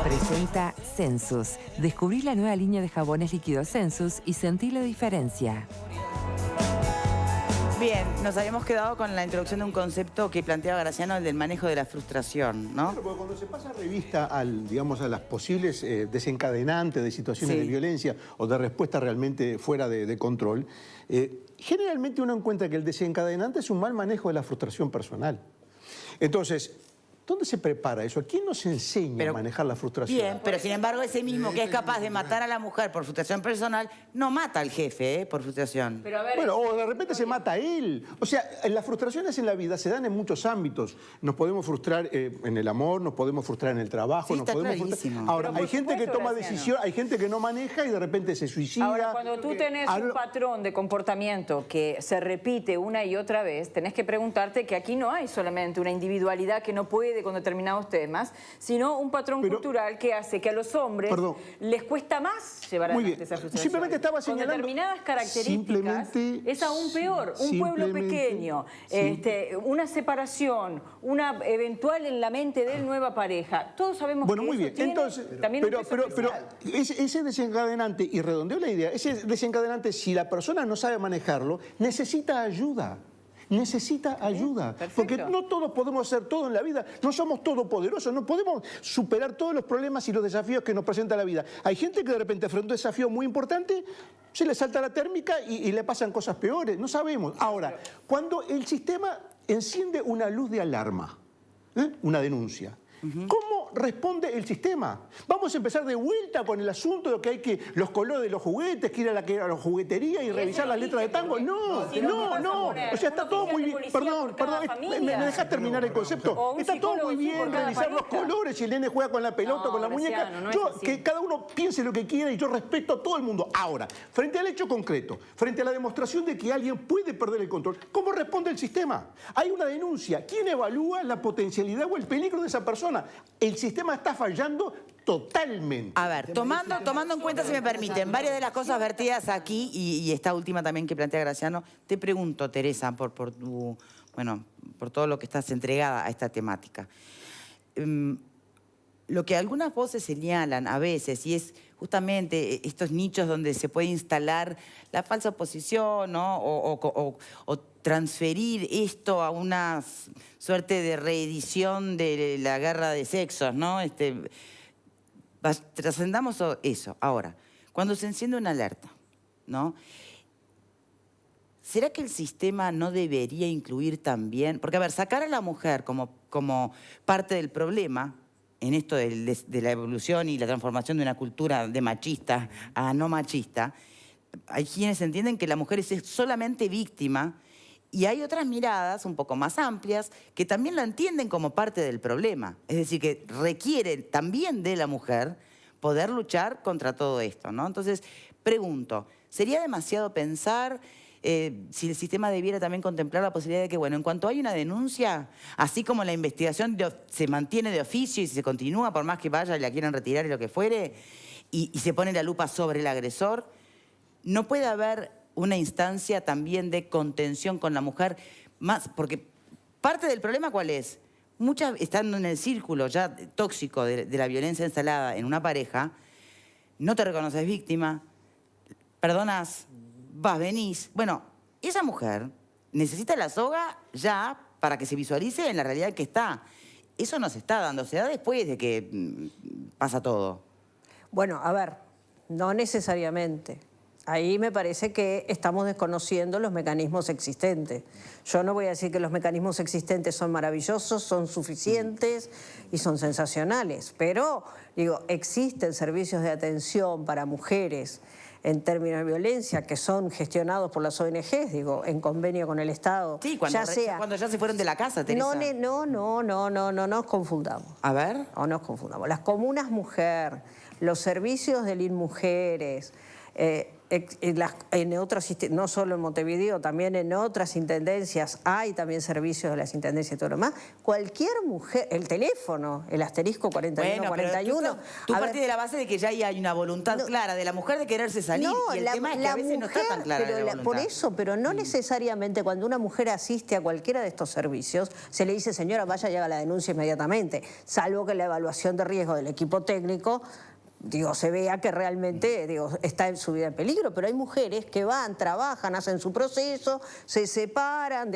Presenta Sensus. Descubrí la nueva línea de jabones líquidos Sensus y sentí la diferencia. Bien, nos habíamos quedado con la introducción de un concepto que planteaba Graciano, el del manejo de la frustración, ¿no? Claro, porque cuando se pasa revista digamos, a las posibles desencadenantes de situaciones de violencia o de respuesta realmente fuera de control, generalmente uno encuentra que el desencadenante es un mal manejo de la frustración personal. Entonces, ¿dónde se prepara eso? ¿A quién nos enseña a manejar la frustración? Bien, pero sin embargo ese mismo que es capaz de matar a la mujer por frustración personal, no mata al jefe, por frustración. Pero a ver, bueno, o de repente se mata a él. O sea, las frustraciones en la vida se dan en muchos ámbitos. Nos podemos frustrar en el amor, nos podemos frustrar en el trabajo. Sí, nos está podemos clarísimo. frustrar. Ahora, Pero hay gente que toma Graciano, decisión, hay gente que no maneja y de repente se suicida. ahora, cuando tú tenés un patrón de comportamiento que se repite una y otra vez, tenés que preguntarte que aquí no hay solamente una individualidad que no puede con determinados temas, sino un patrón cultural que hace que a los hombres les cuesta más llevar adelante esa frustración. Simplemente estaba señalando... Con determinadas características es aún peor. Un pueblo pequeño, una separación, una eventual en la mente de él nueva pareja. Todos sabemos que muy bien. Entonces, pero ese desencadenante, y redondeo la idea, ese desencadenante, si la persona no sabe manejarlo, necesita ayuda. Necesita ayuda, porque no todos podemos hacer todo en la vida, no somos todopoderosos, no podemos superar todos los problemas y los desafíos que nos presenta la vida. Hay gente que de repente frente a un desafío muy importante, se le salta la térmica y le pasan cosas peores, no sabemos. Ahora, cuando el sistema enciende una luz de alarma, una denuncia, ¿cómo responde el sistema? Vamos a empezar de vuelta con el asunto de que hay que los colores de los juguetes, que ir a la juguetería y revisar las letras de tango. No. O sea, está todo muy bien. Perdón, ¿me dejás terminar el concepto? Está todo muy bien revisar los colores, si el nene juega con la pelota o con la muñeca. Que cada uno piense lo que quiera y yo respeto a todo el mundo. Ahora, frente al hecho concreto, frente a la demostración de que alguien puede perder el control, ¿cómo responde el sistema? Hay una denuncia. ¿Quién evalúa la potencialidad o el peligro de esa persona? El sistema está fallando totalmente. A ver, tomando en cuenta, si me permiten, varias de las cosas vertidas aquí y esta última también que plantea Graciano, te pregunto, Teresa, por todo lo que estás entregada a esta temática. Lo que algunas voces señalan a veces, y es justamente estos nichos donde se puede instalar la falsa oposición, ¿no? o transferir esto a una suerte de reedición de la guerra de sexos, ¿no? Trascendamos eso. Ahora, cuando se enciende una alerta, ¿no? ¿Será que el sistema no debería incluir también? Porque, a ver, sacar a la mujer como parte del problema en esto de la evolución y la transformación de una cultura de machista a no machista, hay quienes entienden que la mujer es solamente víctima y hay otras miradas un poco más amplias que también la entienden como parte del problema. Es decir, que requiere también de la mujer poder luchar contra todo esto, ¿no? Entonces, pregunto, ¿sería demasiado pensar si el sistema debiera también contemplar la posibilidad de que, bueno, en cuanto hay una denuncia, así como la investigación se mantiene de oficio y se continúa, por más que vaya y la quieran retirar y lo que fuere, y se pone la lupa sobre el agresor, no puede haber una instancia también de contención con la mujer más? Porque parte del problema, ¿cuál es? Muchas, estando en el círculo ya tóxico de la violencia instalada en una pareja, no te reconoces víctima, perdonas, vas, venís. Bueno, esa mujer necesita la soga ya para que se visualice en la realidad que está. Eso no se está dando, se da después de que pasa todo. Bueno, a ver, no necesariamente. Ahí me parece que estamos desconociendo los mecanismos existentes. Yo no voy a decir que los mecanismos existentes son maravillosos, son suficientes y son sensacionales, pero, digo, existen servicios de atención para mujeres en términos de violencia que son gestionados por las ONGs, digo, en convenio con el Estado. Sí, cuando ya se fueron de la casa, Teresa. No nos confundamos. A ver. No nos confundamos. Las comunas mujer, los servicios del INMujeres, en otros, no solo en Montevideo, también en otras intendencias, hay también servicios de las intendencias y todo lo demás. Cualquier mujer, el teléfono, el asterisco 4141... Tú partís de la base de que ya hay una voluntad clara de la mujer de quererse salir. No, y el tema es que a veces no está tan clara la voluntad. Por eso, pero no necesariamente cuando una mujer asiste a cualquiera de estos servicios, se le dice, señora, vaya y haga la denuncia inmediatamente, salvo que la evaluación de riesgo del equipo técnico se vea que realmente está en su vida en peligro, pero hay mujeres que van, trabajan, hacen su proceso, se separan,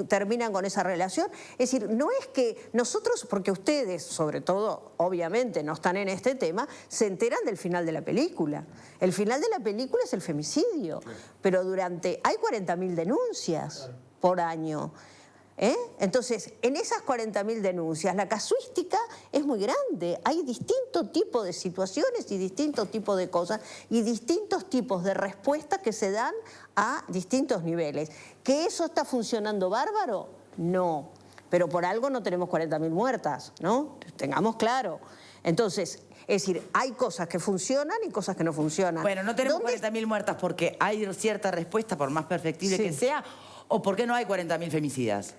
terminan con esa relación. Es decir, no es que nosotros, porque ustedes, sobre todo, obviamente, no están en este tema, se enteran del final de la película. El final de la película es el femicidio, pero hay 40.000 denuncias por año. Entonces, en esas 40.000 denuncias, la casuística es muy grande. Hay distintos tipos de situaciones y distintos tipos de cosas y distintos tipos de respuestas que se dan a distintos niveles. ¿Que eso está funcionando bárbaro? No. Pero por algo no tenemos 40.000 muertas, ¿no? Tengamos claro. Entonces, es decir, hay cosas que funcionan y cosas que no funcionan. Bueno, no tenemos 40.000 muertas porque hay cierta respuesta, por más perfectible que sea, o porque no hay 40.000 femicidas.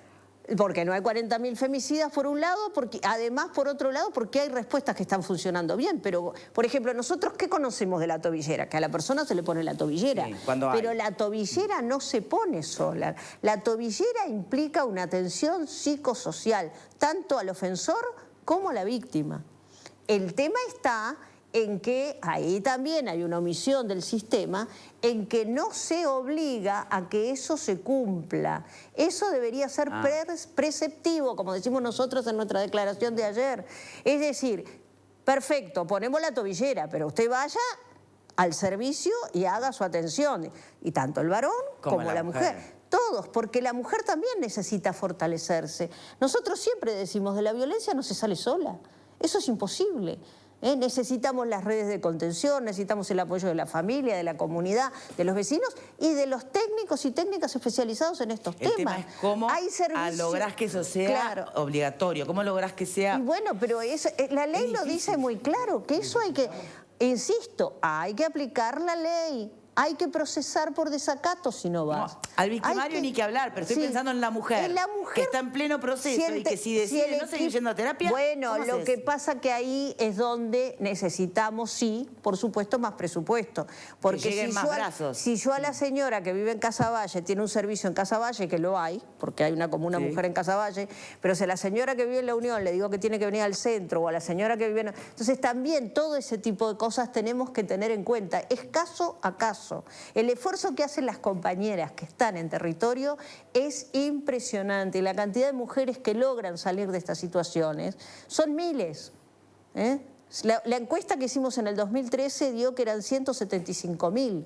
Porque no hay 40.000 femicidas por un lado, porque además por otro lado porque hay respuestas que están funcionando bien. Pero, por ejemplo, nosotros ¿qué conocemos de la tobillera? Que a la persona se le pone la tobillera. Sí, pero la tobillera no se pone sola. La tobillera implica una atención psicosocial, tanto al ofensor como a la víctima. El tema está en que ahí también hay una omisión del sistema, en que no se obliga a que eso se cumpla. Eso debería ser preceptivo, como decimos nosotros en nuestra declaración de ayer. Es decir, perfecto, ponemos la tobillera, pero usted vaya al servicio y haga su atención. Y tanto el varón como la mujer. Todos, porque la mujer también necesita fortalecerse. Nosotros siempre decimos, de la violencia no se sale sola. Eso es imposible. Necesitamos las redes de contención, necesitamos el apoyo de la familia, de la comunidad, de los vecinos y de los técnicos y técnicas especializados en estos temas. El tema es cómo lográs que eso sea obligatorio, cómo lográs que sea... Y bueno, pero la ley lo dice muy claro, que eso hay que, insisto, hay que aplicar la ley. Hay que procesar por desacato si no vas. No, al victimario ni que hablar, pero estoy pensando en la mujer, que está en pleno proceso y que si decide no seguir yendo a terapia... Bueno, lo que pasa que ahí es donde necesitamos, sí, por supuesto, más presupuesto. Porque que lleguen más brazos. Si yo a la señora que vive en Casaballe tiene un servicio en Casaballe, que lo hay, porque hay una comuna mujer en Casaballe, pero si a la señora que vive en La Unión le digo que tiene que venir al centro, o a la señora que vive en... Entonces también todo ese tipo de cosas tenemos que tener en cuenta. Es caso a caso. El esfuerzo que hacen las compañeras que están en territorio es impresionante y la cantidad de mujeres que logran salir de estas situaciones son miles. La encuesta que hicimos en el 2013 dio que eran 175.000.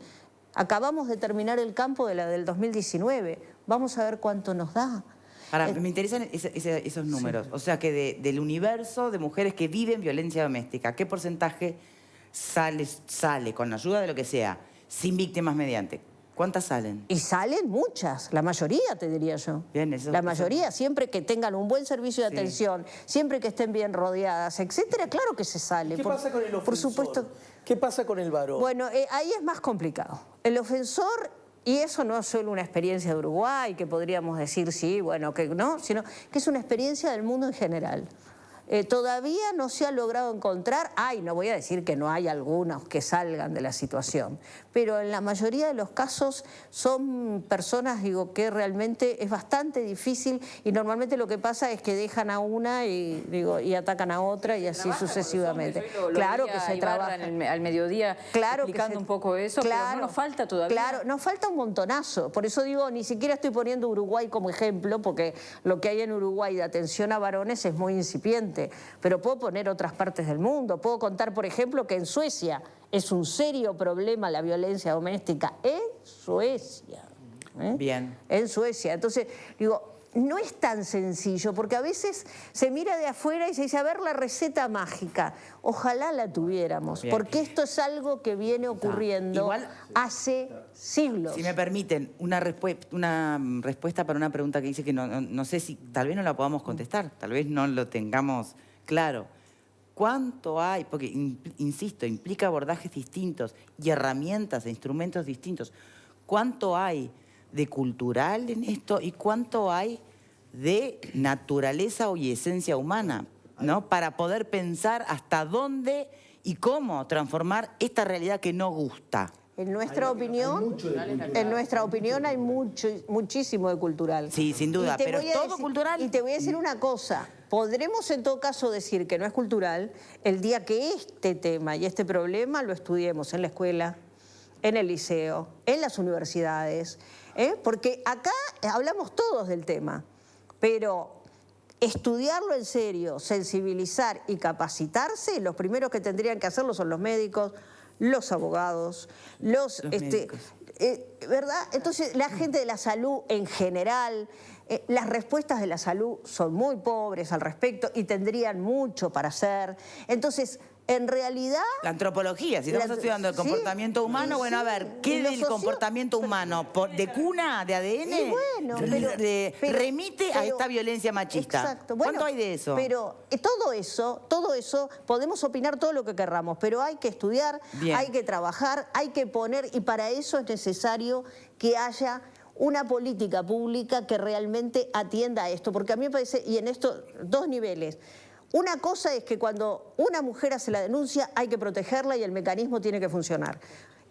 Acabamos de terminar el campo de la del 2019. Vamos a ver cuánto nos da. Ahora, me interesan esos números. O sea que del universo de mujeres que viven violencia doméstica, ¿qué porcentaje sale con la ayuda de lo que sea? Sin víctimas mediante. ¿Cuántas salen? Y salen muchas, la mayoría te diría yo. Bien, la mayoría, siempre que tengan un buen servicio de atención, siempre que estén bien rodeadas, etcétera, claro que se sale. ¿Qué pasa con el ofensor? Por supuesto. ¿Qué pasa con el varón? Bueno, ahí es más complicado. El ofensor, y eso no es solo una experiencia de Uruguay, que podríamos decir sí, bueno, que no, sino que es una experiencia del mundo en general. Todavía no se ha logrado encontrar, no voy a decir que no hay algunos que salgan de la situación, pero en la mayoría de los casos son personas, que realmente es bastante difícil y normalmente lo que pasa es que dejan a una y atacan a otra y así sucesivamente. Claro que se trabaja. Al mediodía explicando un poco eso, pero no nos falta todavía. Claro, nos falta un montonazo, por eso digo, ni siquiera estoy poniendo Uruguay como ejemplo, porque lo que hay en Uruguay de atención a varones es muy incipiente. Pero puedo poner otras partes del mundo. Puedo contar, por ejemplo, que en Suecia es un serio problema la violencia doméstica. En Suecia. Bien. En Suecia. Entonces, digo, no es tan sencillo, porque a veces se mira de afuera y se dice, a ver la receta mágica. Ojalá la tuviéramos, porque esto es algo que viene ocurriendo hace siglos. Si me permiten, una respuesta para una pregunta que dice que no sé si tal vez no la podamos contestar, tal vez no lo tengamos claro. ¿Cuánto hay? Porque, insisto, implica abordajes distintos y herramientas e instrumentos distintos. ¿Cuánto hay de cultural en esto y cuánto hay de naturaleza y esencia humana, ¿no? Para poder pensar hasta dónde y cómo transformar esta realidad que no gusta? En nuestra opinión hay muchísimo de cultural. Sí, sin duda, pero es todo cultural. Y te voy a decir una cosa, podremos en todo caso decir que no es cultural el día que este tema y este problema lo estudiemos en la escuela, en el liceo, en las universidades, porque acá hablamos todos del tema, pero estudiarlo en serio, sensibilizar y capacitarse, los primeros que tendrían que hacerlo son los médicos, los abogados, los médicos. ¿Verdad? Entonces, la gente de la salud en general, las respuestas de la salud son muy pobres al respecto y tendrían mucho para hacer. Entonces, en realidad... La antropología, si estamos estudiando el comportamiento humano, bueno, a ver, ¿qué del comportamiento humano? ¿De cuna, de ADN? Bueno, remite a esta violencia machista. Exacto. Bueno, ¿cuánto hay de eso? Pero todo eso, podemos opinar todo lo que querramos, pero hay que estudiar, hay que trabajar, hay que poner, y para eso es necesario que haya una política pública que realmente atienda a esto, porque a mí me parece, y en estos dos niveles, una cosa es que cuando una mujer hace la denuncia hay que protegerla y el mecanismo tiene que funcionar.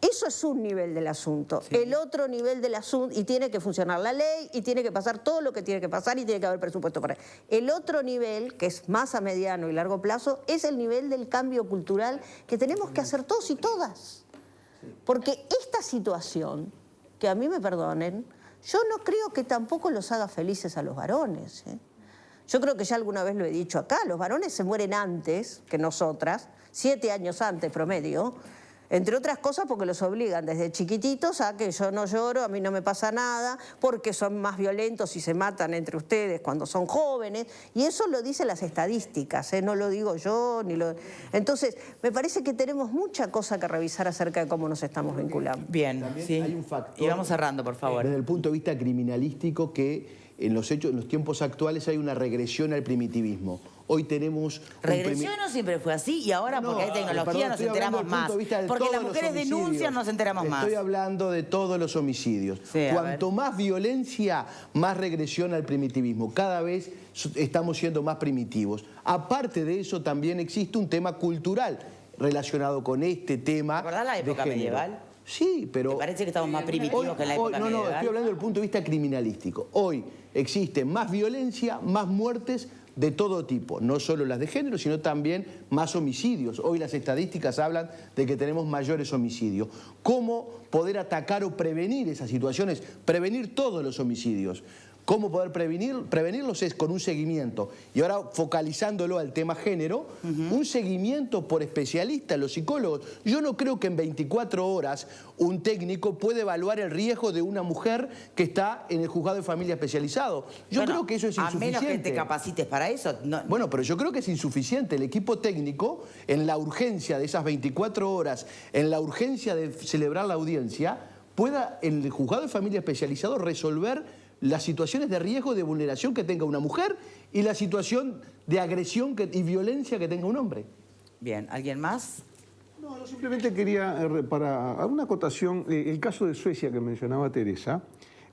Eso es un nivel del asunto. Sí. El otro nivel del asunto, y tiene que funcionar la ley, y tiene que pasar todo lo que tiene que pasar, y tiene que haber presupuesto para eso. El otro nivel, que es más a mediano y largo plazo, es el nivel del cambio cultural que tenemos que hacer todos y todas. Porque esta situación, que a mí me perdonen, yo no creo que tampoco los haga felices a los varones, Yo creo que ya alguna vez lo he dicho acá, los varones se mueren antes que nosotras, 7 años antes promedio, entre otras cosas porque los obligan desde chiquititos a que yo no lloro, a mí no me pasa nada, porque son más violentos y se matan entre ustedes cuando son jóvenes, y eso lo dicen las estadísticas, no lo digo yo, ni lo... Entonces, me parece que tenemos mucha cosa que revisar acerca de cómo nos estamos vinculando. Bien, también sí. Hay un factor, y vamos cerrando, por favor. Desde el punto de vista criminalístico, que en los tiempos actuales hay una regresión al primitivismo. Hoy tenemos... ¿Regresión no siempre fue así? Y ahora, porque hay tecnología, nos enteramos más. Porque las mujeres denuncian, nos enteramos más. Estoy hablando de todos los homicidios. Sí, cuanto más violencia, más regresión al primitivismo. Cada vez estamos siendo más primitivos. Aparte de eso, también existe un tema cultural relacionado con este tema. ¿Te acordás la época medieval? Sí, pero... ¿Te parece que estamos más primitivos que en la época medieval? No, estoy hablando del punto de vista criminalístico. Hoy existe más violencia, más muertes de todo tipo, no solo las de género, sino también más homicidios. Hoy las estadísticas hablan de que tenemos mayores homicidios. ¿Cómo poder atacar o prevenir esas situaciones? Prevenir todos los homicidios. ¿Cómo poder prevenirlos? Es con un seguimiento. Y ahora, focalizándolo al tema género, un seguimiento por especialistas, los psicólogos. Yo no creo que en 24 horas un técnico puede evaluar el riesgo de una mujer que está en el juzgado de familia especializado. Yo creo que eso es insuficiente. A menos que te capacites para eso. No. Bueno, pero yo creo que es insuficiente. El equipo técnico, en la urgencia de esas 24 horas, en la urgencia de celebrar la audiencia, pueda en el juzgado de familia especializado resolver las situaciones de riesgo de vulneración que tenga una mujer y la situación de agresión y violencia que tenga un hombre. Bien, ¿alguien más? No, yo simplemente quería, para una acotación, el caso de Suecia que mencionaba Teresa,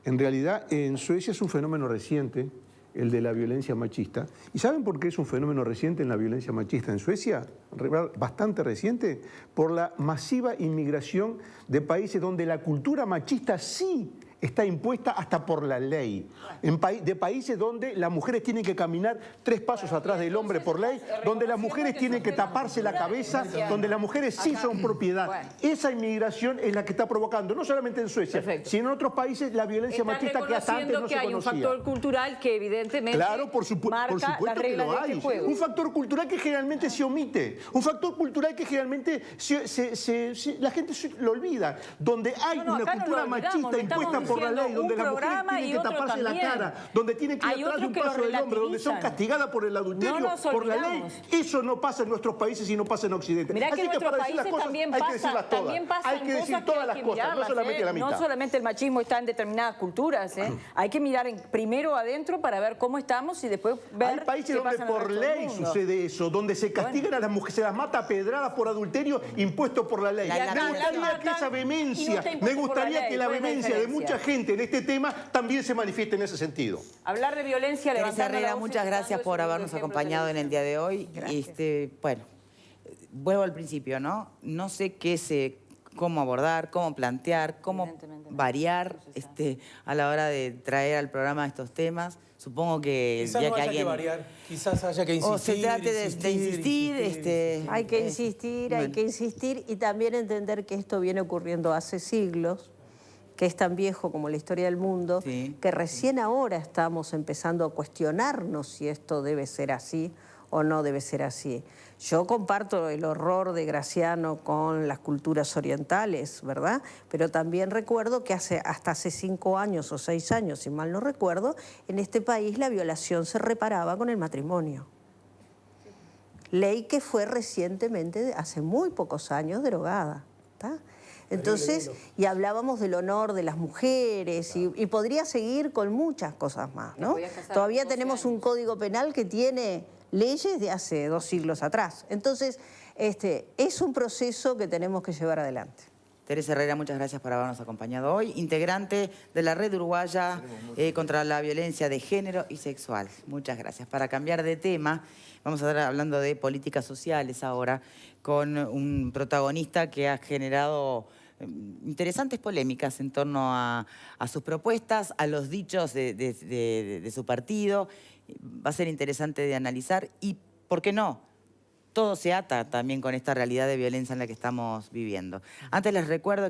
en realidad en Suecia es un fenómeno reciente, el de la violencia machista. ¿Y saben por qué es un fenómeno reciente en la violencia machista en Suecia? Bastante reciente, por la masiva inmigración de países donde la cultura machista sí está impuesta hasta por la ley. De países donde las mujeres tienen que caminar 3 pasos atrás del hombre por ley, donde las mujeres tienen que taparse la cabeza, donde las mujeres sí son propiedad. Esa inmigración es la que está provocando, no solamente en Suecia, sino en otros países, la violencia machista que hasta antes no se conocía. Hay un factor cultural que evidentemente por supuesto que lo hay. Un factor cultural que generalmente se omite. Un factor cultural que generalmente la gente lo olvida. Donde hay una cultura machista impuesta por la ley, donde las mujeres tienen que taparse la cara, donde tienen que ir atrás de un paso del hombre, donde son castigadas por el adulterio, por la ley. Eso no pasa en nuestros países y no pasa en Occidente. Mirá que en nuestros países también pasa, hay que decir todas las cosas, no solamente la mitad. No solamente el machismo está en determinadas culturas, hay que mirar primero adentro para ver cómo estamos y después ver. Hay países donde por ley sucede eso, donde se castigan a las mujeres, se las mata a pedradas por adulterio impuesto por la ley. Me gustaría que esa vehemencia, me gustaría que la vehemencia de mucha gente en este tema también se manifieste en ese sentido. Hablar de violencia, Teresa Herrera, muchas gracias por habernos acompañado en el día de hoy. Bueno, vuelvo al principio, ¿no? No sé cómo abordar, cómo plantear, cómo variar a la hora de traer al programa estos temas. Supongo que quizás no haya que variar, quizás haya que insistir. O se trate de insistir. Hay que insistir y también entender que esto viene ocurriendo hace siglos, que es tan viejo como la historia del mundo, que recién ahora estamos empezando a cuestionarnos si esto debe ser así o no debe ser así. Yo comparto el horror de Graciano con las culturas orientales, ¿verdad? Pero también recuerdo que hasta hace 5 años o 6 años, si mal no recuerdo, en este país la violación se reparaba con el matrimonio. Ley que fue recientemente, hace muy pocos años, derogada. ¿Está? Entonces, y hablábamos del honor de las mujeres y podría seguir con muchas cosas más, ¿no? Todavía tenemos un código penal que tiene leyes de hace 2 siglos atrás. Entonces, es un proceso que tenemos que llevar adelante. Teresa Herrera, muchas gracias por habernos acompañado hoy. Integrante de la Red Uruguaya contra la Violencia de Género y Sexual. Muchas gracias. Para cambiar de tema, vamos a estar hablando de políticas sociales ahora, con un protagonista que ha generado interesantes polémicas en torno a sus propuestas, a los dichos de su partido. Va a ser interesante de analizar y, ¿por qué no? Todo se ata también con esta realidad de violencia en la que estamos viviendo. Antes les recuerdo que